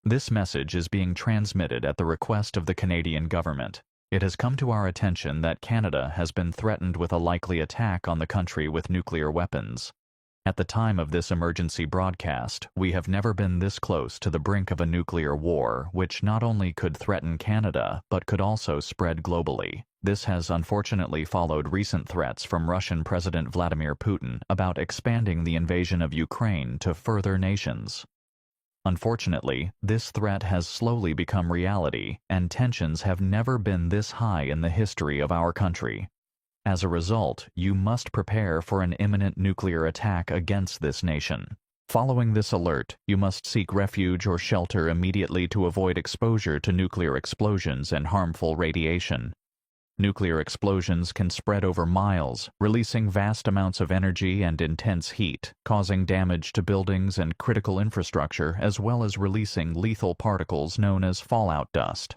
This message is being transmitted at the request of the Canadian government. It has come to our attention that Canada has been threatened with a likely attack on the country with nuclear weapons. At the time of this emergency broadcast, we have never been this close to the brink of a nuclear war, which not only could threaten Canada, but could also spread globally. This has unfortunately followed recent threats from Russian President Vladimir Putin about expanding the invasion of Ukraine to further nations. Unfortunately, this threat has slowly become reality, and tensions have never been this high in the history of our country. As a result, you must prepare for an imminent nuclear attack against this nation. Following this alert, you must seek refuge or shelter immediately to avoid exposure to nuclear explosions and harmful radiation. Nuclear explosions can spread over miles, releasing vast amounts of energy and intense heat, causing damage to buildings and critical infrastructure, as well as releasing lethal particles known as fallout dust.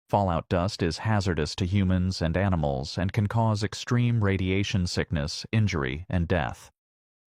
Fallout dust is hazardous to humans and animals and can cause extreme radiation sickness, injury, and death.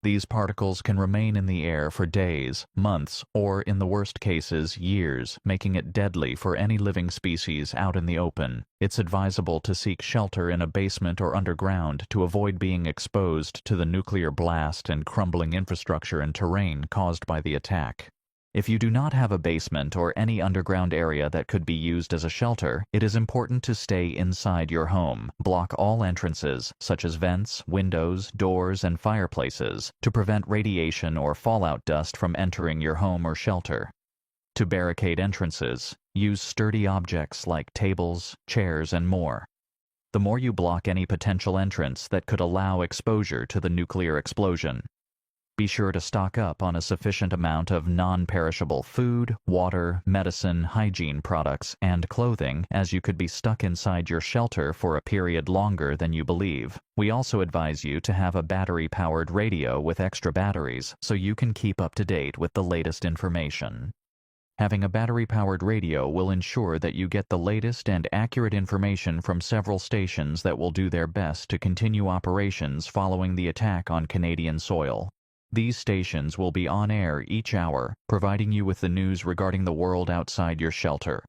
These particles can remain in the air for days, months, or in the worst cases, years, making it deadly for any living species out in the open. It's advisable to seek shelter in a basement or underground to avoid being exposed to the nuclear blast and crumbling infrastructure and terrain caused by the attack. If you do not have a basement or any underground area that could be used as a shelter, it is important to stay inside your home. Block all entrances, such as vents, windows, doors, and fireplaces, to prevent radiation or fallout dust from entering your home or shelter. To barricade entrances, use sturdy objects like tables, chairs, and more. The more you block any potential entrance that could allow exposure to the nuclear explosion. Be sure to stock up on a sufficient amount of non-perishable food, water, medicine, hygiene products, and clothing, as you could be stuck inside your shelter for a period longer than you believe. We also advise you to have a battery-powered radio with extra batteries so you can keep up to date with the latest information. Having a battery-powered radio will ensure that you get the latest and accurate information from several stations that will do their best to continue operations following the attack on Canadian soil. These stations will be on air each hour, providing you with the news regarding the world outside your shelter.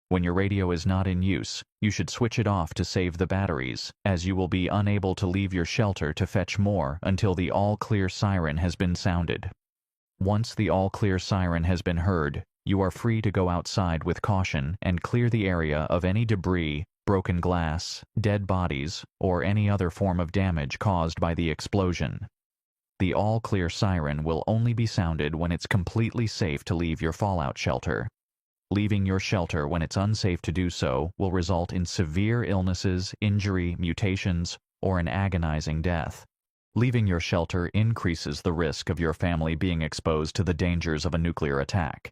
When your radio is not in use, you should switch it off to save the batteries, as you will be unable to leave your shelter to fetch more until the all-clear siren has been sounded. Once the all-clear siren has been heard, you are free to go outside with caution and clear the area of any debris, broken glass, dead bodies, or any other form of damage caused by the explosion. The all-clear siren will only be sounded when it's completely safe to leave your fallout shelter. Leaving your shelter when it's unsafe to do so will result in severe illnesses, injury, mutations, or an agonizing death. Leaving your shelter increases the risk of your family being exposed to the dangers of a nuclear attack.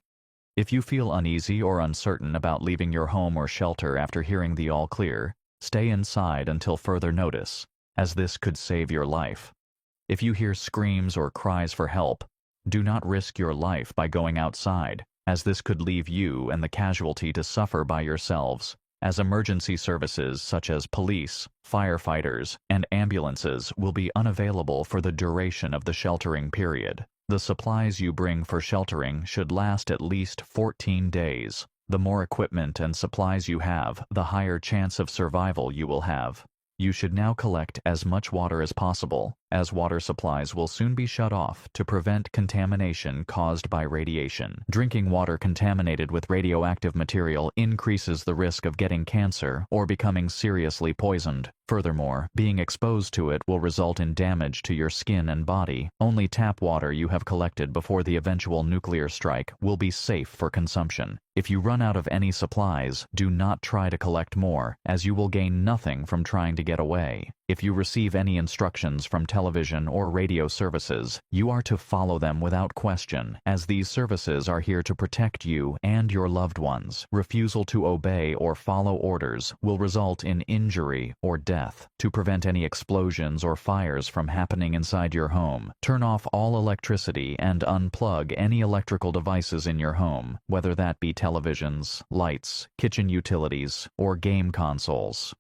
If you feel uneasy or uncertain about leaving your home or shelter after hearing the all-clear, stay inside until further notice, as this could save your life. If you hear screams or cries for help, do not risk your life by going outside, as this could leave you and the casualty to suffer by yourselves, as emergency services such as police, firefighters, and ambulances will be unavailable for the duration of the sheltering period. The supplies you bring for sheltering should last at least 14 days. The more equipment and supplies you have, the higher chance of survival you will have. You should now collect as much water as possible, as water supplies will soon be shut off to prevent contamination caused by radiation. Drinking water contaminated with radioactive material increases the risk of getting cancer or becoming seriously poisoned. Furthermore, being exposed to it will result in damage to your skin and body. Only tap water you have collected before the eventual nuclear strike will be safe for consumption. If you run out of any supplies, do not try to collect more, as you will gain nothing from trying to get away. If you receive any instructions from television or radio services, you are to follow them without question, as these services are here to protect you and your loved ones. Refusal to obey or follow orders will result in injury or death. To prevent any explosions or fires from happening inside your home, turn off all electricity and unplug any electrical devices in your home, whether that be televisions, lights, kitchen utilities, or game consoles.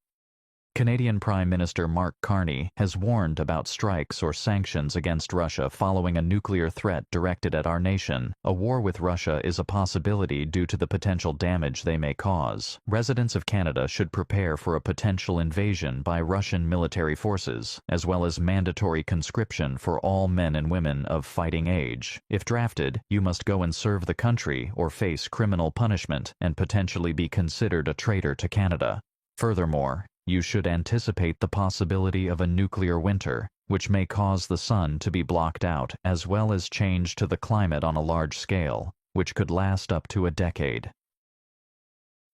Canadian Prime Minister Mark Carney has warned about strikes or sanctions against Russia following a nuclear threat directed at our nation. A war with Russia is a possibility due to the potential damage they may cause. Residents of Canada should prepare for a potential invasion by Russian military forces, as well as mandatory conscription for all men and women of fighting age. If drafted, you must go and serve the country or face criminal punishment and potentially be considered a traitor to Canada. Furthermore, you should anticipate the possibility of a nuclear winter, which may cause the sun to be blocked out as well as change to the climate on a large scale, which could last up to a decade.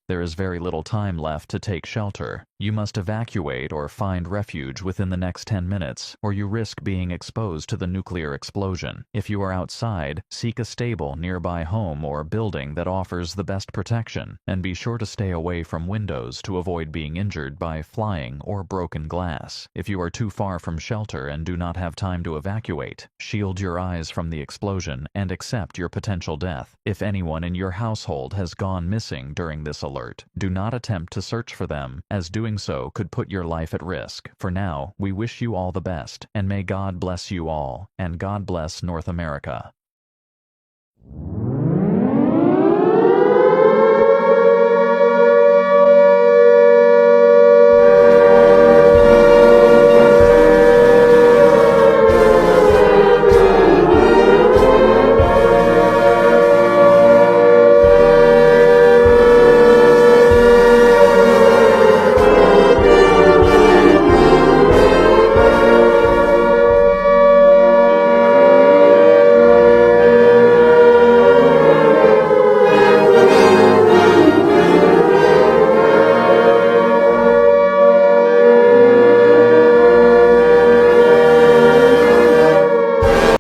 There is very little time left to take shelter. You must evacuate or find refuge within the next 10 minutes, or you risk being exposed to the nuclear explosion. If you are outside, seek a stable nearby home or building that offers the best protection, and be sure to stay away from windows to avoid being injured by flying or broken glass. If you are too far from shelter and do not have time to evacuate, shield your eyes from the explosion and accept your potential death. If anyone in your household has gone missing during this alert, do not attempt to search for them, as doing so could put your life at risk. For now, we wish you all the best, and may God bless you all, and God bless North America.